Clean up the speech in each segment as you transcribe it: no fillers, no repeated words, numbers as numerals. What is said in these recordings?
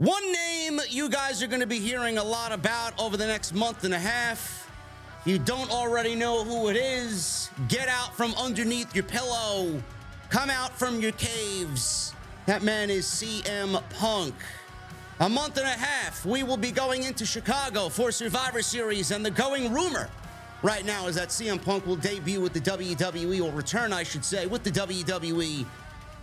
One name you guys are going to be hearing a lot about over the next month and a half. If you don't already know who it is, get out from underneath your pillow. Come out from your caves. That man is CM Punk. A month and a half, we will be going into Chicago for Survivor Series, and the going rumor right now is that CM Punk will debut with the WWE, or return, I should say, with the WWE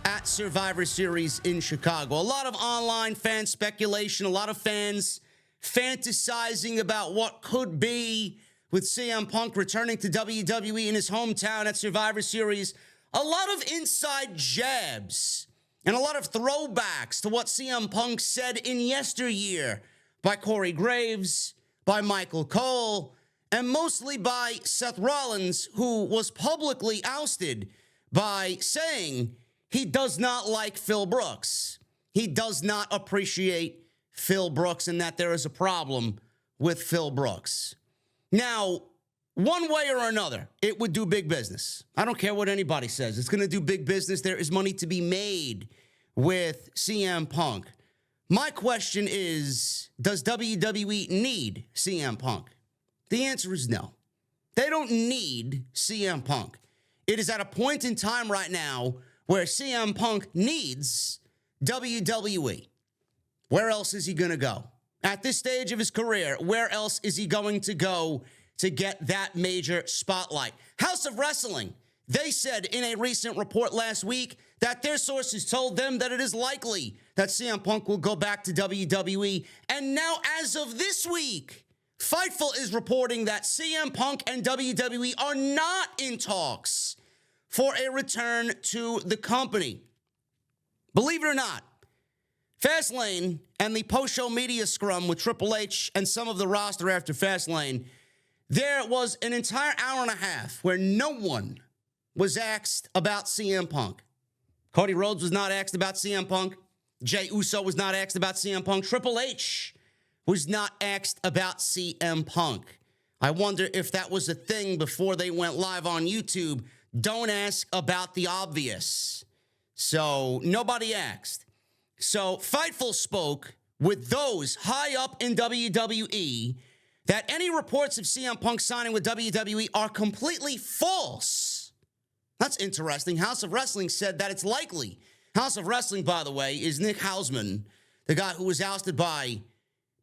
at Survivor Series in Chicago. A lot of online fan speculation, a lot of fans fantasizing about what could be with CM Punk returning to WWE in his hometown at Survivor Series. A lot of inside jabs and a lot of throwbacks to what CM Punk said in yesteryear by Corey Graves, by Michael Cole, and mostly by Seth Rollins, who was publicly ousted by saying he does not like Phil Brooks. He does not appreciate Phil Brooks, and that there is a problem with Phil Brooks. Now, one way or another, it would do big business. I don't care what anybody says. It's going to do big business. There is money to be made with CM Punk. My question is, does WWE need CM Punk? The answer is no. They don't need CM Punk. It is at a point in time right now where CM Punk needs WWE. Where else is he going to go? At this stage of his career, where else is he going to go to get that major spotlight? House of Wrestling, they said in a recent report last week that their sources told them that it is likely that CM Punk will go back to WWE. And now, as of this week, Fightful is reporting that CM Punk and WWE are not in talks for a return to the company. Believe it or not, Fastlane and the post-show media scrum with Triple H and some of the roster after Fastlane, there was an entire hour and a half where no one was asked about CM Punk. Cody Rhodes was not asked about CM Punk. Jey Uso was not asked about CM Punk. Triple H was not asked about CM Punk. I wonder if that was a thing before they went live on YouTube. Don't ask about the obvious. So nobody asked. So Fightful spoke with those high up in WWE that any reports of CM Punk signing with WWE are completely false. That's interesting. House of Wrestling said that it's likely. House of Wrestling, by the way, is Nick Hausman, the guy who was ousted by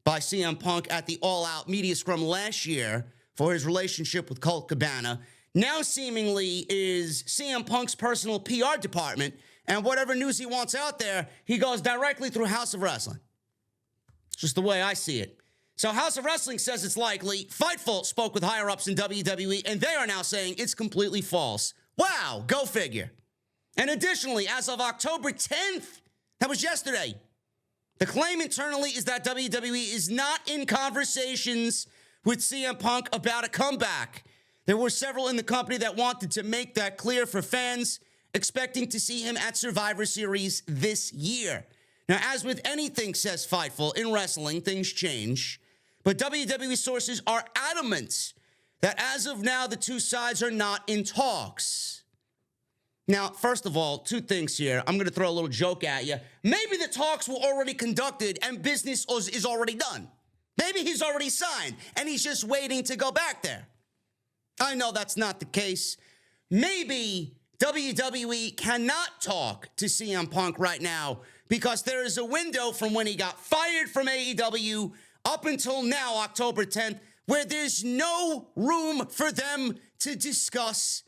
CM Punk at the All Out Media Scrum last year for his relationship with Colt Cabana. Now seemingly is CM Punk's personal PR department, and whatever news he wants out there, he goes directly through House of Wrestling. It's just the way I see it. So House of Wrestling says it's likely. Fightful spoke with higher-ups in WWE, and they are now saying it's completely false. Wow, go figure. And additionally, as of October 10th, that was yesterday, the claim internally is that WWE is not in conversations with CM Punk about a comeback. There were several in the company that wanted to make that clear for fans, expecting to see him at Survivor Series this year. Now, as with anything, says Fightful, in wrestling, things change. But WWE sources are adamant that as of now, the two sides are not in talks. Now, first of all, two things here. I'm going to throw a little joke at you. Maybe the talks were already conducted and business is already done. Maybe he's already signed and he's just waiting to go back there. I know that's not the case. Maybe WWE cannot talk to CM Punk right now because there is a window from when he got fired from AEW up until now, October 10th, where there's no room for them to discuss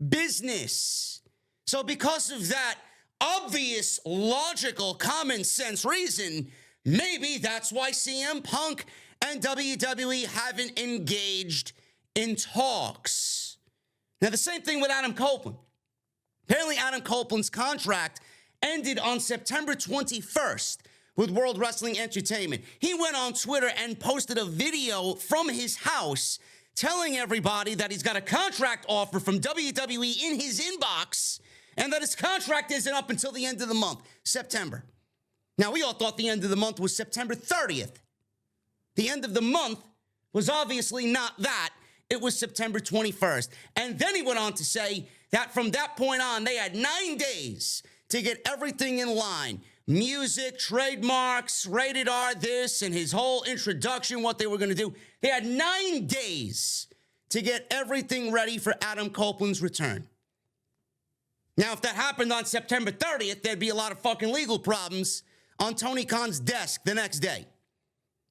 business. So because of that obvious, logical, common sense reason, maybe that's why CM Punk and WWE haven't engaged in talks. Now, the same thing with Adam Copeland. Apparently, Adam Copeland's contract ended on September 21st with World Wrestling Entertainment. He went on Twitter and posted a video from his house telling everybody that he's got a contract offer from WWE in his inbox and that his contract isn't up until the end of the month, September. Now, we all thought the end of the month was September 30th. The end of the month was obviously not that. It was September 21st. And then he went on to say that from that point on, they had 9 days to get everything in line. music, trademarks, rated R this, and his whole introduction, what they were going to do. They had 9 days to get everything ready for Adam Copeland's return. Now, if that happened on September 30th, there'd be a lot of fucking legal problems on Tony Khan's desk the next day.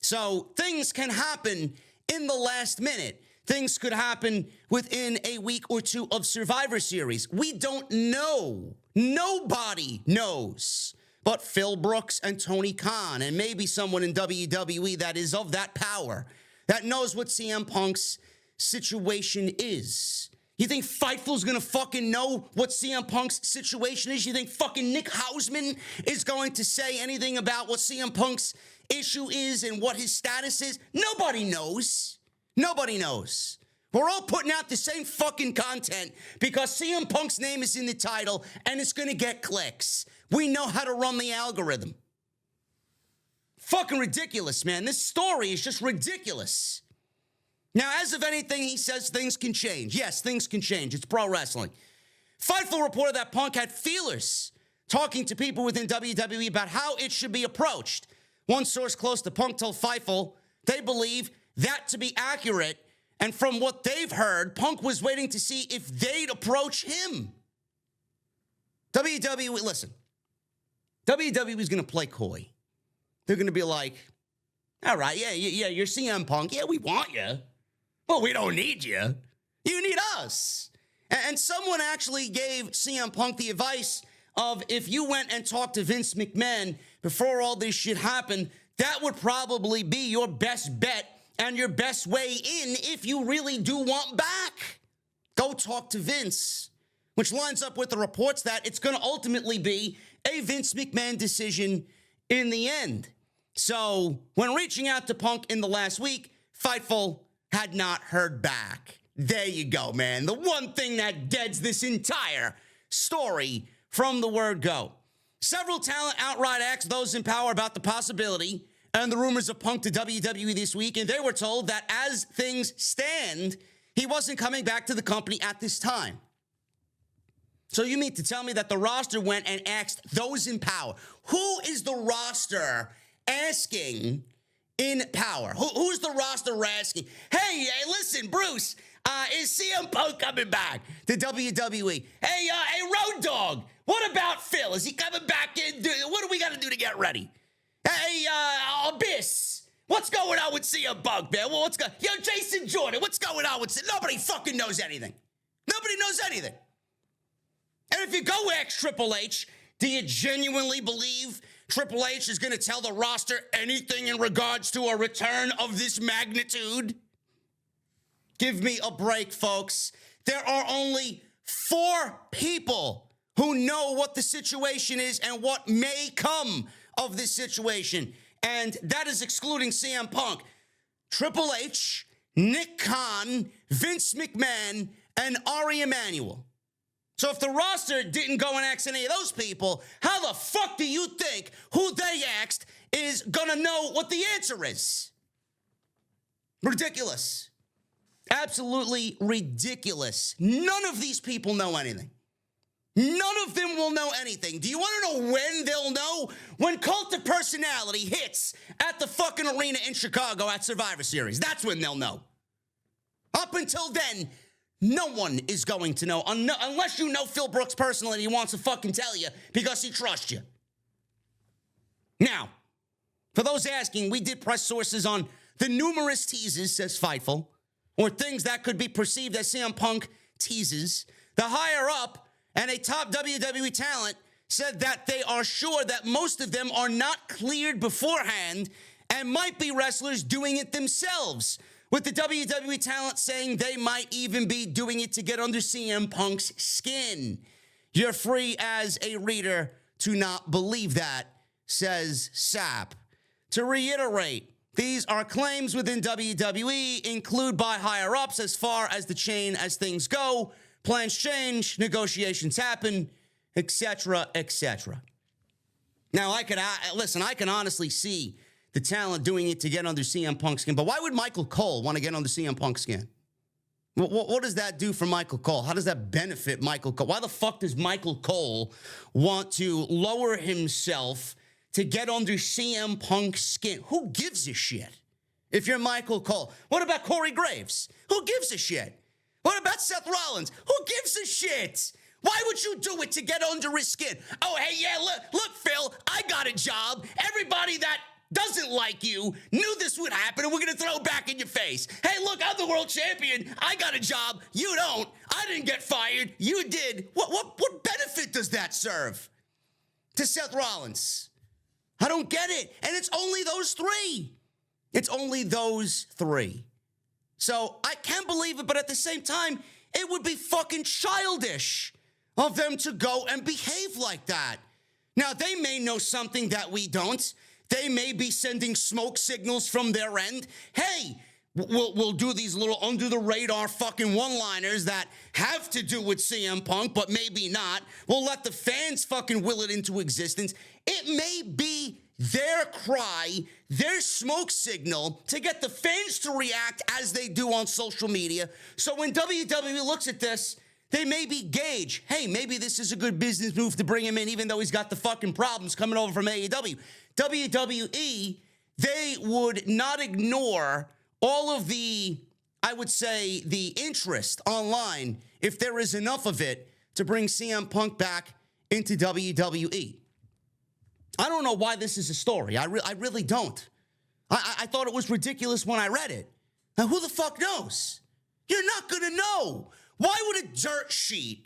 So things can happen in the last minute. Things could happen within a week or two of Survivor Series. We don't know. Nobody knows but Phil Brooks and Tony Khan, and maybe someone in WWE that is of that power, that knows what CM Punk's situation is. You think Fightful's gonna fucking know what CM Punk's situation is? You think fucking Nick Hausman is going to say anything about what CM Punk's issue is and what his status is? Nobody knows. Nobody knows. We're all putting out the same fucking content because CM Punk's name is in the title and it's gonna get clicks. We know how to run the algorithm. Fucking ridiculous, man. This story is just ridiculous. Now, as of anything, he says things can change. Yes, things can change. It's pro wrestling. Fightful reported that Punk had feelers talking to people within WWE about how it should be approached. One source close to Punk told Fightful they believe that to be accurate, and from what they've heard, Punk was waiting to see if they'd approach him. WWE, listen, WWE's going to play coy. They're going to be like, all right, yeah, you're CM Punk. Yeah, we want you, but we don't need you. You need us. And someone actually gave CM Punk the advice of if you went and talked to Vince McMahon before all this shit happened, that would probably be your best bet and your best way in if you really do want back. Go talk to Vince, which lines up with the reports that it's going to ultimately be a Vince McMahon decision in the end. So when reaching out to Punk in the last week, Fightful had not heard back. There you go, man. The one thing that deads this entire story from the word go. Several talent outright asked those in power about the possibility and the rumors of Punk to WWE this week, and they were told that as things stand, he wasn't coming back to the company at this time. So you mean to tell me that the roster went and asked those in power? Who is the roster asking in power? Who's the roster asking? Hey, listen, Bruce, is CM Punk coming back to WWE? Hey, Road Dogg, what about Phil? Is he coming back in? What do we got to do to get ready? Hey, Abyss, what's going on with CM Punk, man? Well, Yo, Jason Jordan, what's going on with Nobody fucking knows anything. Nobody knows anything. And if you go ask Triple H, do you genuinely believe Triple H is going to tell the roster anything in regards to a return of this magnitude? Give me a break, folks. There are only 4 people who know what the situation is and what may come of this situation. And that is excluding CM Punk. Triple H, Nick Khan, Vince McMahon, and Ari Emmanuel. So if the roster didn't go and ask any of those people, how the fuck do you think who they asked is gonna know what the answer is? Ridiculous. Absolutely ridiculous. None of these people know anything. None of them will know anything. Do you want to know when they'll know? When Cult of Personality hits at the fucking arena in Chicago at Survivor Series. That's when they'll know. Up until then, no one is going to know, unless you know Phil Brooks personally and he wants to fucking tell you because he trusts you. Now, for those asking, we did press sources on the numerous teases, says Fightful, or things that could be perceived as CM Punk teases. The higher up and a top WWE talent said that they are sure that most of them are not cleared beforehand and might be wrestlers doing it themselves, with the WWE talent saying they might even be doing it to get under CM Punk's skin. You're free as a reader to not believe that, says Sapp. To reiterate, these are claims within WWE, include by higher-ups as far as the chain as things go. Plans change, negotiations happen, etc., etc. Now, I can honestly see the talent doing it to get under CM Punk's skin, but why would Michael Cole want to get under CM Punk's skin? What does that do for Michael Cole? How does that benefit Michael Cole? Why the fuck does Michael Cole want to lower himself to get under CM Punk's skin. Who gives a shit? If you're Michael Cole. What about Corey Graves? Who gives a shit? What about Seth Rollins? Who gives a shit? Why would you do it to get under his skin? Oh, hey, yeah, look, Phil, I got a job. Everybody that doesn't like you knew this would happen, and we're going to throw it back in your face. Hey, look, I'm the world champion. I got a job. You don't. I didn't get fired. You did. What benefit does that serve to Seth Rollins? I don't get it. And it's only those three. It's only those three. So I can't believe it, but at the same time, it would be fucking childish of them to go and behave like that. Now, they may know something that we don't. They may be sending smoke signals from their end. Hey, we'll do these little under-the-radar fucking one-liners that have to do with CM Punk, but maybe not. We'll let the fans fucking will it into existence. It may be their cry, their smoke signal to get the fans to react as they do on social media. So when WWE looks at this, they maybe gauge, hey, maybe this is a good business move to bring him in, even though he's got the fucking problems coming over from AEW. WWE, they would not ignore all of the, I would say, the interest online, if there is enough of it, to bring CM Punk back into WWE. I don't know why this is a story. I really don't. I thought it was ridiculous when I read it. Now, who the fuck knows? You're not going to know. Why would a dirt sheet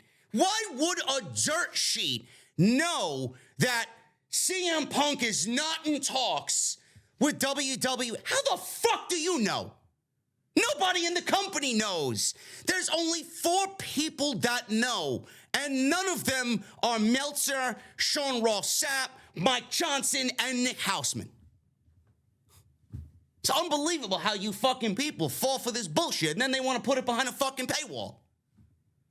know that CM Punk is not in talks with WWE? How the fuck do you know? Nobody in the company knows. There's only 4 people that know, and none of them are Meltzer, Sean Ross Sapp, Mike Johnson, and Nick Houseman. It's unbelievable how you fucking people fall for this bullshit, and then they want to put it behind a fucking paywall.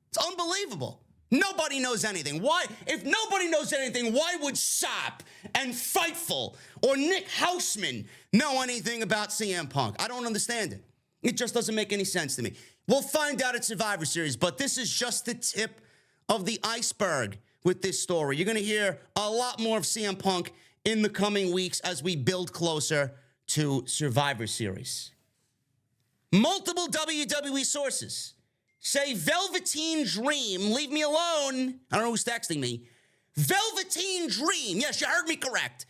It's unbelievable. Nobody knows anything. Why? If nobody knows anything, why would Sapp and Fightful or Nick Houseman know anything about CM Punk? I don't understand it. It just doesn't make any sense to me. We'll find out at Survivor Series, but this is just the tip of the iceberg with this story. You're going to hear a lot more of CM Punk in the coming weeks as we build closer to Survivor Series. Multiple WWE sources say Velveteen Dream, leave me alone. I don't know who's texting me. Velveteen Dream, yes, you heard me correct,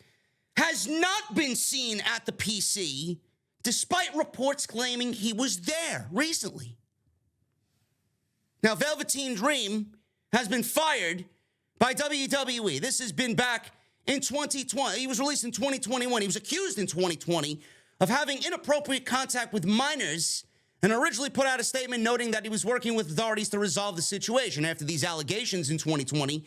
has not been seen at the PC, despite reports claiming he was there recently. Now, Velveteen Dream has been fired by WWE. This has been back in 2020. He was released in 2021. He was accused in 2020 of having inappropriate contact with minors and originally put out a statement noting that he was working with authorities to resolve the situation. After these allegations in 2020,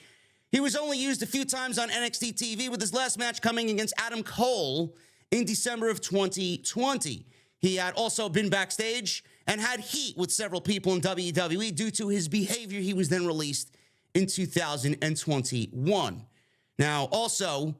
he was only used a few times on NXT TV, with his last match coming against Adam Cole in December of 2020. He had also been backstage and had heat with several people in WWE due to his behavior. He was then released in 2021. Now, also,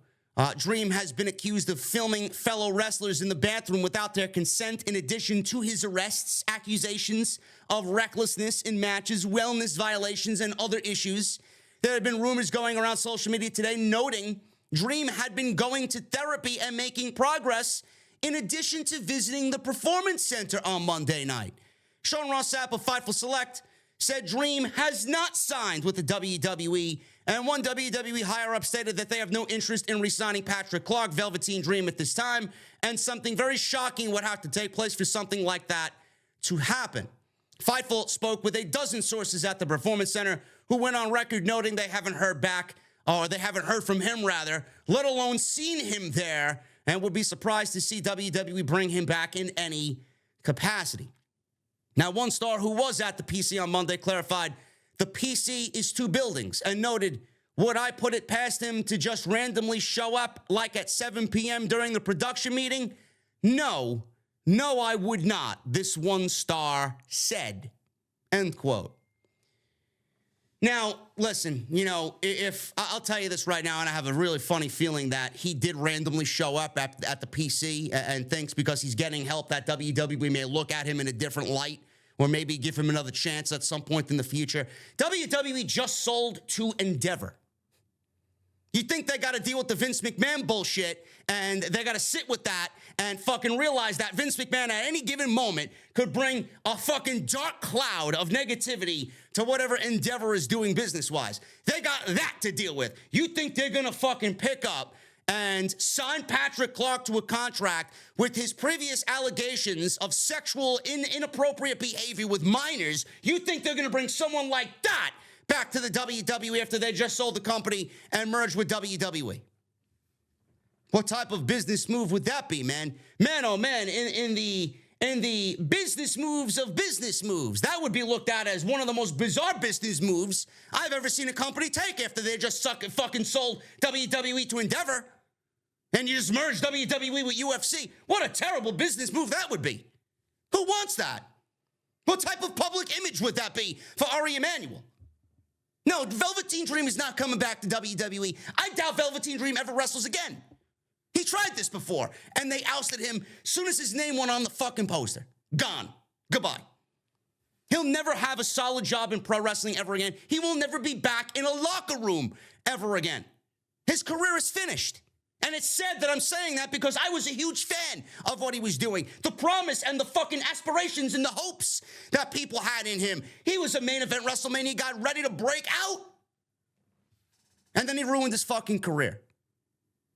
Dream has been accused of filming fellow wrestlers in the bathroom without their consent, in addition to his arrests, accusations of recklessness in matches, wellness violations, and other issues. There have been rumors going around social media today noting Dream had been going to therapy and making progress, in addition to visiting the Performance Center on Monday night. Sean Ross Sapp of Fightful Select said Dream has not signed with the WWE, and one WWE higher-up stated that they have no interest in re-signing Patrick Clark, Velveteen Dream, at this time, and something very shocking would have to take place for something like that to happen. Fightful spoke with a dozen sources at the Performance Center who went on record noting they haven't heard back, or they haven't heard from him, rather, let alone seen him there, and would be surprised to see WWE bring him back in any capacity. Now, one star who was at the PC on Monday clarified the PC is 2 buildings and noted, would I put it past him to just randomly show up like at 7 p.m. during the production meeting? No, I would not, this one star said, end quote. Now, listen, if I'll tell you this right now, and I have a really funny feeling that he did randomly show up at the PC and thinks because he's getting help that WWE may look at him in a different light or maybe give him another chance at some point in the future. WWE just sold to Endeavor. You think they got to deal with the Vince McMahon bullshit and they got to sit with that and fucking realize that Vince McMahon at any given moment could bring a fucking dark cloud of negativity to whatever Endeavor is doing business-wise. They got that to deal with. You think they're going to fucking pick up and sign Patrick Clark to a contract with his previous allegations of sexual inappropriate behavior with minors? You think they're going to bring someone like that back to the WWE after they just sold the company and merged with WWE? What type of business move would that be, man? Man, oh man, in the business moves of business moves, that would be looked at as one of the most bizarre business moves I've ever seen a company take after they just fucking sold WWE to Endeavor. And you just merged WWE with UFC. What a terrible business move that would be. Who wants that? What type of public image would that be for Ari Emmanuel? No, Velveteen Dream is not coming back to WWE. I doubt Velveteen Dream ever wrestles again. He tried this before, and they ousted him as soon as his name went on the fucking poster. Gone. Goodbye. He'll never have a solid job in pro wrestling ever again. He will never be back in a locker room ever again. His career is finished. And it's sad that I'm saying that because I was a huge fan of what he was doing. The promise and the fucking aspirations and the hopes that people had in him. He was a main event WrestleMania, got ready to break out. And then he ruined his fucking career.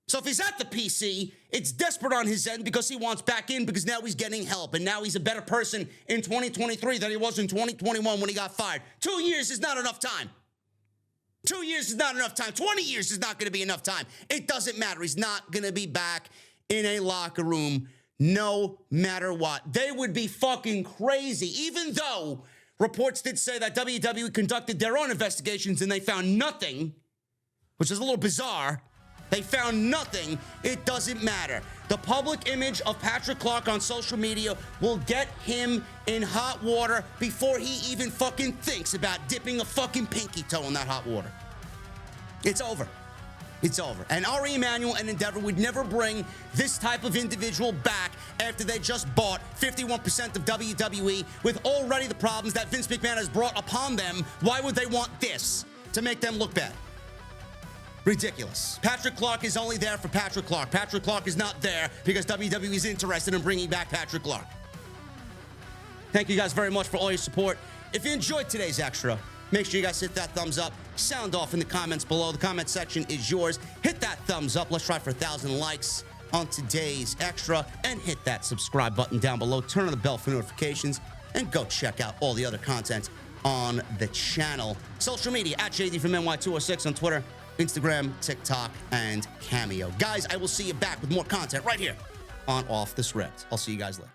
So if he's at the PC, it's desperate on his end because he wants back in because now he's getting help. And now he's a better person in 2023 than he was in 2021 when he got fired. 2 years is not enough time. 2 years is not enough time. 20 years is not going to be enough time. It doesn't matter. He's not going to be back in a locker room no matter what. They would be fucking crazy, even though reports did say that WWE conducted their own investigations and they found nothing, which is a little bizarre. They found nothing. It doesn't matter. The public image of Patrick Clark on social media will get him in hot water before he even fucking thinks about dipping a fucking pinky toe in that hot water. It's over. It's over. And Ari Emmanuel and Endeavor would never bring this type of individual back after they just bought 51% of WWE with already the problems that Vince McMahon has brought upon them. Why would they want this to make them look bad? Ridiculous. Patrick Clark is only there for Patrick Clark. Patrick Clark is not there because WWE is interested in bringing back Patrick Clark. Thank you guys very much for all your support. If you enjoyed today's extra, make sure you guys hit that thumbs up. Sound off in the comments below. The comment section is yours. Hit that thumbs up. Let's try for 1,000 likes on today's extra. And hit that subscribe button down below. Turn on the bell for notifications. And go check out all the other content on the channel. Social media, at JD from NY206 on Twitter, Instagram, TikTok, and Cameo. Guys, I will see you back with more content right here on Off the Script. I'll see you guys later.